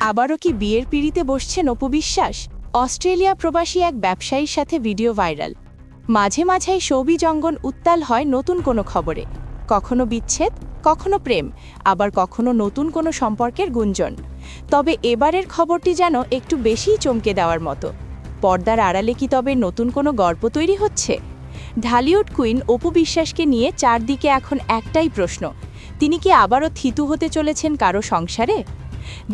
আবারও কি বিয়ের পিঁড়িতে বসছেন অপু বিশ্বাস? অস্ট্রেলিয়া প্রবাসী এক ব্যবসায়ীর সাথে ভিডিও ভাইরাল। মাঝে মাঝেই সৌভিজঙ্গন উত্তাল হয় নতুন কোনো খবরে, কখনো বিচ্ছেদ, কখনো প্রেম, আবার কখনো নতুন কোনো সম্পর্কের গুঞ্জন। তবে এবারের খবরটি যেন একটু বেশিই চমকে দেওয়ার মতো। পর্দার আড়ালে কি তবে নতুন কোনো গল্প তৈরি হচ্ছে? ঢালিউড কুইন অপু বিশ্বাসকে নিয়ে চারদিকে এখন একটাই প্রশ্ন, তিনি কি আবারও থিতু হতে চলেছেন কারো সংসারে?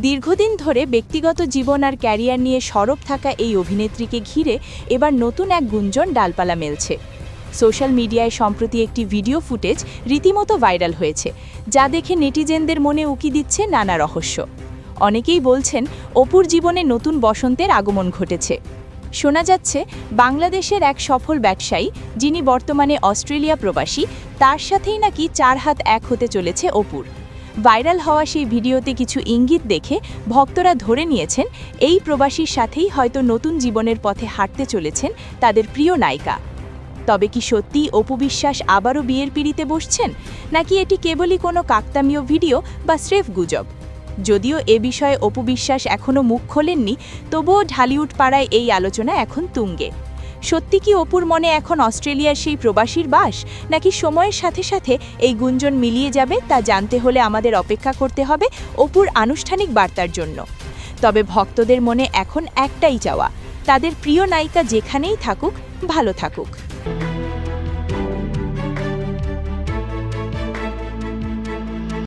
দীর্ঘদিন ধরে ব্যক্তিগত জীবন আর ক্যারিয়ার নিয়ে সরব থাকা এই অভিনেত্রীকে ঘিরে এবার নতুন এক গুঞ্জন ডালপালা মেলছে। সোশ্যাল মিডিয়ায় সম্প্রতি একটি ভিডিও ফুটেজ রীতিমতো ভাইরাল হয়েছে, যা দেখে নেটিজেনদের মনে উকি দিচ্ছে নানা রহস্য। অনেকেই বলছেন অপুর জীবনে নতুন বসন্তের আগমন ঘটেছে। শোনা যাচ্ছে বাংলাদেশের এক সফল ব্যবসায়ী, যিনি বর্তমানে অস্ট্রেলিয়া প্রবাসী, তার সাথেই নাকি 4 হাত এক হতে চলেছে অপুর। ভাইরাল হওয়া সেই ভিডিওতে কিছু ইঙ্গিত দেখে ভক্তরা ধরে নিয়েছেন এই প্রবাসীর সাথেই হয়তো নতুন জীবনের পথে হাঁটতে চলেছেন তাদের প্রিয় নায়িকা। তবে কি সত্যিই অপু বিশ্বাস আবারও বিয়ের পিঁড়িতে বসছেন, নাকি এটি কেবলই কোনো কাকতামীয় ভিডিও বা স্রেফ গুজব? যদিও এ বিষয়ে অপু বিশ্বাস এখনও মুখ খোলেননি, তবুও ঢালিউড পাড়ায় এই আলোচনা এখন তুঙ্গে। সত্যি কি অপুর মনে এখন অস্ট্রেলিয়ার সেই প্রবাসীর বাস, নাকি সময়ের সাথে সাথে এই গুঞ্জন মিলিয়ে যাবে তা জানতে হলে আমাদের অপেক্ষা করতে হবে অপুর আনুষ্ঠানিক বার্তার জন্য। তবে ভক্তদের মনে এখন একটাই চাওয়া, তাদের প্রিয় নায়িকা যেখানেই থাকুক, ভালো থাকুক।